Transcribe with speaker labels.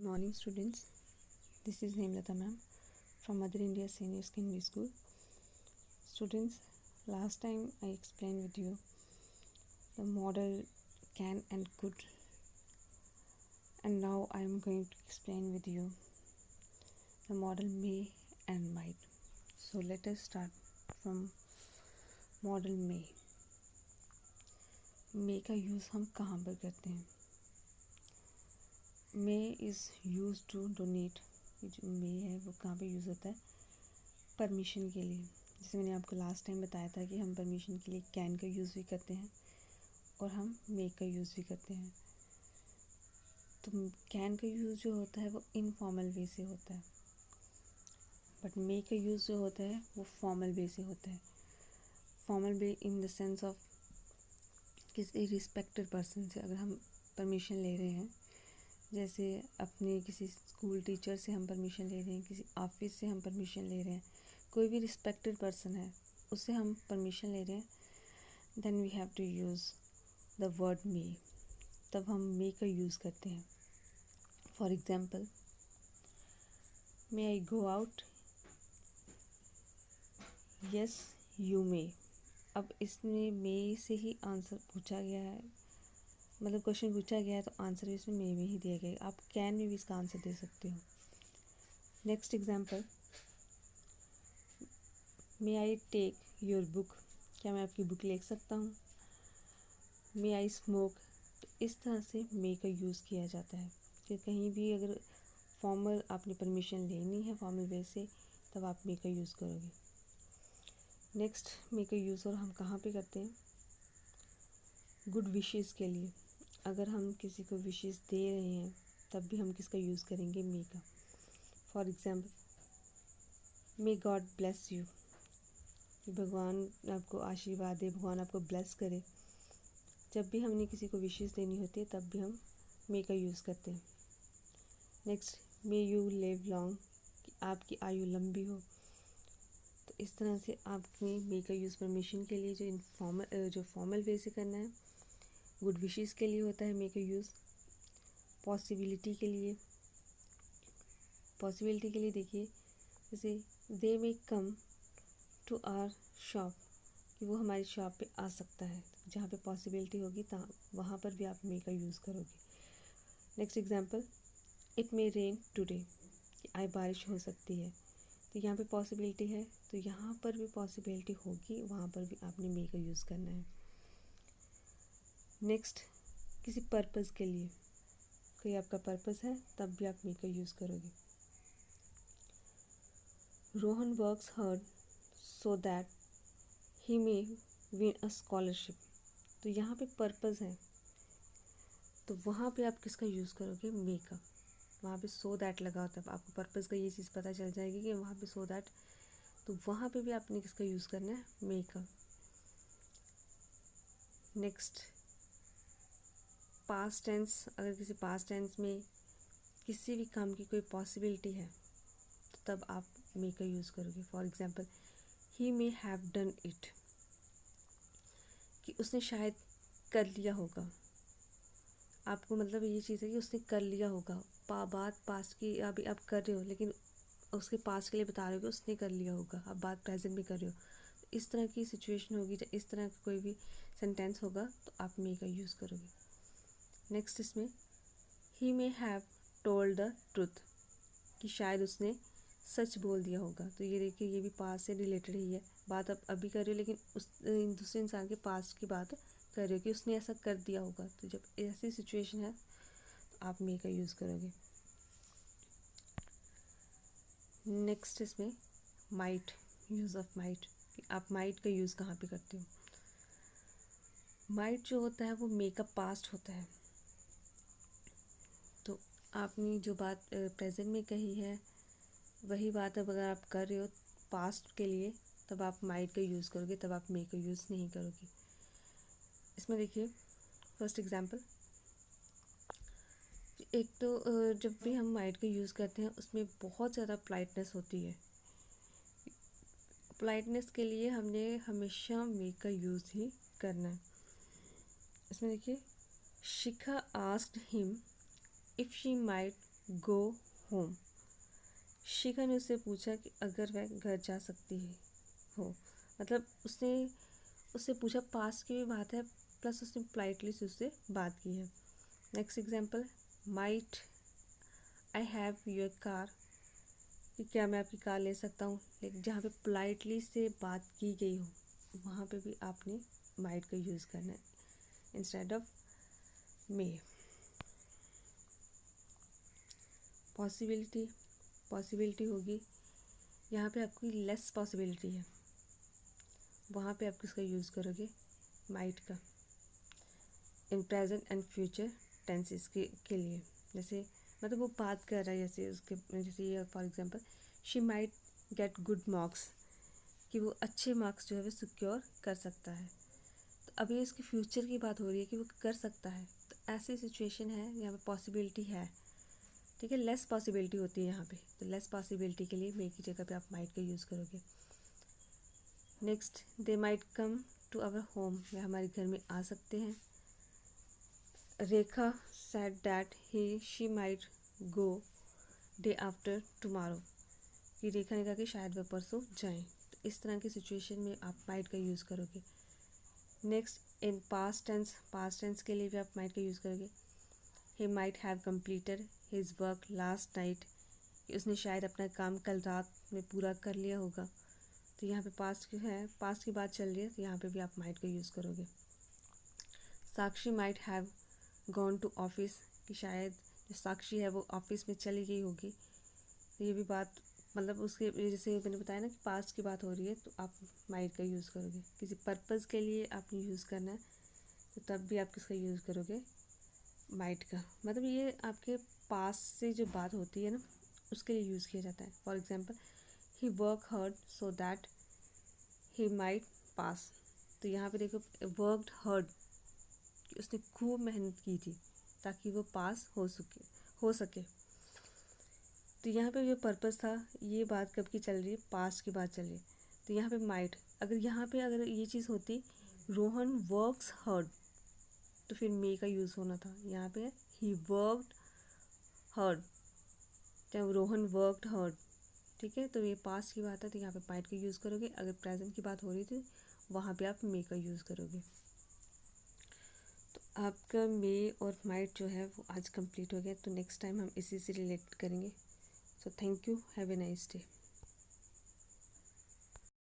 Speaker 1: Morning students, this is Hemlata ma'am from Mother India Senior Secondary School. Students, last time I explained with you the model can and could, and now I am going to explain with you the model may and might. So let us start from model may. may का use हम कहाँ पर करते हैं? may is used to donate. जो may है वो कहाँ पे यूज़ होता है? परमिशन के लिए। जैसे मैंने आपको लास्ट टाइम बताया था कि हम परमिशन के लिए कैन का यूज़ भी करते हैं और हम मे का यूज़ भी करते हैं। तो कैन का यूज़ जो होता है वो इनफॉर्मल वे से होता है, बट मे का यूज़ जो होता है वो फॉर्मल वे से होता है। Formal way in the sense of किसी रिस्पेक्टेड पर्सन से अगर हम परमिशन ले रहे हैं, जैसे अपने किसी स्कूल टीचर से हम परमिशन ले रहे हैं, किसी ऑफिस से हम परमिशन ले रहे हैं, कोई भी रिस्पेक्टेड पर्सन है उससे हम परमिशन ले रहे हैं, then we have to use the word may. तब हम मे का यूज़ करते हैं। For example, may I go out? Yes you may. अब इसमें मे से ही आंसर पूछा गया है, मतलब क्वेश्चन पूछा गया है, तो आंसर भी इसमें मे में ही दिया गया है। आप कैन में भी इसका आंसर दे सकते हो। Next example, may I take your book? क्या मैं आपकी बुक ले सकता हूँ? May I smoke? तो इस तरह से मे का यूज़ किया जाता है कि कहीं भी अगर फॉर्मल आपने परमिशन लेनी है फॉर्मल वे से, तब आप मे का यूज़ करोगे। नेक्स्ट, मे का यूज़ और हम कहाँ पे करते हैं? गुड विशेस के लिए। अगर हम किसी को विशेस दे रहे हैं तब भी हम किसका यूज़ करेंगे? मे का। For example, may God bless you, कि भगवान आपको आशीर्वाद दे, भगवान आपको ब्लेस करे। जब भी हमने किसी को विशेस देनी होती है तब भी हम मे का यूज़ करते हैं। Next, may you live long, कि आपकी आयु लंबी हो। तो इस तरह से आपने मे का यूज़ परमिशन के लिए जो फॉर्मल वे से करना है। गुड विशेस के लिए होता है मे का यूज़। पॉसिबिलिटी के लिए देखिए, जैसे दे मे कम टू आवर शॉप, कि वो हमारी शॉप पे आ सकता है। जहाँ पे पॉसिबिलिटी होगी वहाँ पर भी आप मे का यूज़ करोगे। Next example, it may rain today, कि आज बारिश हो सकती है। तो यहाँ पे पॉसिबिलिटी है, तो यहाँ पर भी पॉसिबिलिटी होगी, वहाँ पर भी आपने मे का यूज़ करना है। नेक्स्ट, किसी पर्पज़ के लिए, कोई आपका पर्पज़ है तब भी आप मे का यूज़ करोगे। Rohan works hard so that he may win a scholarship. तो यहाँ पे पर्पज़ है, तो वहाँ पे आप किसका यूज़ करोगे? मे का। वहाँ पे सो दैट लगा होता है, आपको पर्पज़ का ये चीज़ पता चल जाएगी कि वहाँ पे सो दैट, तो वहाँ पे भी आपने किसका यूज़ करना है? मे का। नेक्स्ट, पास्ट टेंस, अगर किसी पास्ट टेंस में किसी भी काम की कोई पॉसिबिलिटी है तो तब आप मे का यूज़ करोगे। For example, he may have done it, कि उसने शायद कर लिया होगा। आपको मतलब ये चीज़ है कि उसने कर लिया होगा। बात पास्ट की अभी आप कर रहे हो, लेकिन उसके पास्ट के लिए बता रहे हो कि उसने कर लिया होगा, आप बात प्रेजेंट में कर रहे हो। तो इस तरह की सिचुएशन होगी, जब इस तरह का कोई भी सेंटेंस होगा तो आप मे का यूज़ करोगे। नेक्स्ट, इसमें ही may have told the truth, कि शायद उसने सच बोल दिया होगा। तो ये देखिए, ये भी पास्ट से रिलेटेड ही है। बात आप अभी कर रहे हो, लेकिन उस दूसरे इंसान के पास्ट की बात कर रहे हो कि उसने ऐसा कर दिया होगा। तो जब ऐसी सिचुएशन है तो आप मे का यूज़ करोगे। नेक्स्ट, इसमें माइट, यूज़ ऑफ माइट, कि आप माइट का यूज़ कहाँ पे करते हो? माइट जो होता है वो मे का पास्ट होता है। तो आपने जो बात प्रेजेंट में कही है वही बात अब अगर आप कर रहे हो पास्ट के लिए, तब आप माइट का यूज़ करोगे, तब आप मे का यूज़ नहीं करोगे। इसमें देखिए, फर्स्ट एग्जांपल, एक तो जब भी हम माइट का यूज़ करते हैं उसमें बहुत ज़्यादा पोलाइटनेस होती है। पोलाइटनेस के लिए हमने हमेशा मे का यूज़ ही करना है। इसमें देखिए, Shikha asked him if she might go home. Shikha ने उससे पूछा कि अगर वह घर जा सकती है हो, मतलब उससे पूछा, पास्ट की भी बात है प्लस उसने पोलाइटली से उससे बात की है। Next example, might I have your car, कि क्या मैं आपकी कार ले सकता हूँ। लेकिन जहाँ पे पोलाइटली से बात की गई हो वहाँ पे भी आपने माइट का यूज़ करना है इंस्टेड ऑफ मे। पॉसिबिलिटी होगी, यहाँ पे आपकी लेस पॉसिबिलिटी है, वहाँ पे आप किसका यूज़ करोगे, माइट का, in present and future tenses के लिए। जैसे मतलब वो बात कर रहा है, जैसे उसके जैसे ये for example, she might get good marks, कि वो अच्छे मार्क्स जो है वो सिक्योर कर सकता है। तो अभी इसके फ्यूचर की बात हो रही है कि वो कर सकता है, तो ऐसी सिचुएशन है यहाँ पे पॉसिबिलिटी है, ठीक है। लेस पॉसिबिलिटी होती है यहाँ पे, तो लेस पॉसिबिलिटी के लिए मे की जगह पे आप माइट का यूज़ करोगे। Next, they might come to our home, वे हमारे घर में आ सकते हैं। Rekha said that she might go day after tomorrow, कि रेखा ने कहा कि शायद वह परसों जाएं। तो इस तरह की सिचुएशन में आप माइट का यूज़ करोगे। नेक्स्ट, इन पास्ट टेंस के लिए भी आप माइट का यूज़ करोगे। He might have completed his work last night, कि उसने शायद अपना काम कल रात में पूरा कर लिया होगा। तो यहाँ पे पास्ट की बात चल रही है, तो यहाँ पे भी आप माइट का यूज़ करोगे। Sakshi might have gone to office, कि शायद जो साक्षी है वो ऑफिस में चली गई होगी। तो ये भी बात मतलब उसके जैसे मैंने बताया ना कि पास्ट की बात हो रही है, तो आप माइट का यूज़ करोगे। किसी पर्पज़ के लिए आपने यूज़ करना है तो तब भी आप किसका यूज़ करोगे, माइट का। मतलब ये आपके पास्ट से जो बात होती है ना उसके लिए यूज़ किया जाता है। For example, he work hard so that he might pass, तो यहाँ पे देखो वर्कड हार्ड, उसने खूब मेहनत की थी ताकि वो पास हो सके। तो यहाँ पे जो पर्पस था, ये बात कब की चल रही है, पास्ट की बात चल रही है। तो यहाँ पे माइट, अगर ये चीज़ होती रोहन वर्क्स हार्ड, तो फिर मे का यूज़ होना था। यहाँ पे ही वर्कड हार्ड, चाहे रोहन वर्कड हार्ड, ठीक है। तो ये पास्ट की बात है, तो यहाँ पे माइट का यूज़ करोगे। अगर प्रेजेंट की बात हो रही थी वहाँ पे आप मे का यूज़ करोगे। तो आपका मे और माइट जो है वो आज कंप्लीट हो गया। तो नेक्स्ट टाइम हम इसी से रिलेट करेंगे। So thank you, have a nice day.